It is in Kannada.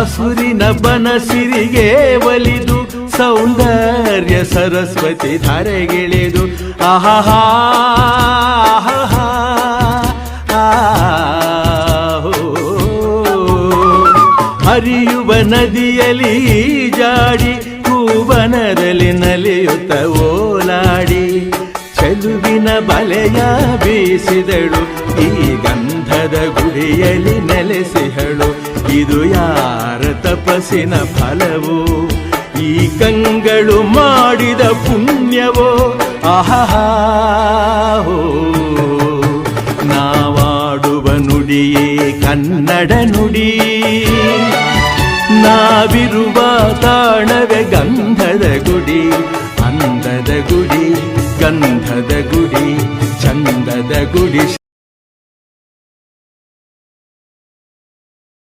ಹಸುರಿನ ಬನಸಿರಿಗೆ ಒಲಿದು ಸೌಂದರ್ಯ ಸರಸ್ವತಿ ಧಾರೆಗಿಳಿದು ಆಹಾ ಹರಿಯುವ ನದಿಯಲ್ಲಿ ಜಾಡಿ ಭುವನದಲ್ಲಿ ನಲಿಯುತ್ತ ಓಲಾಡಿ ಚೆಲುವಿನ ಬಲೆಯ ಬೀಸಿದಳು ಈ ಗಂಧದ ಗುಡಿಯಲ್ಲಿ ನೆಲೆಸಿಹಳು ಇದು ಯಾರ ತಪಸ್ಸಿನ ಫಲವೋ ಈ ಕಂಗಳು ಮಾಡಿದ ಪುಣ್ಯವೋ ಆಹಾ ನಾವಾಡುವ ನುಡಿಯೇ ಕನ್ನಡ ನುಡಿ ನಾವಿರುವ ತಾಣವೇ ಗಂಧದ ಗುಡಿ ಅಂದದ ಗುಡಿ ಗಂಧದ ಗುಡಿ ಚಂದದ ಗುಡಿ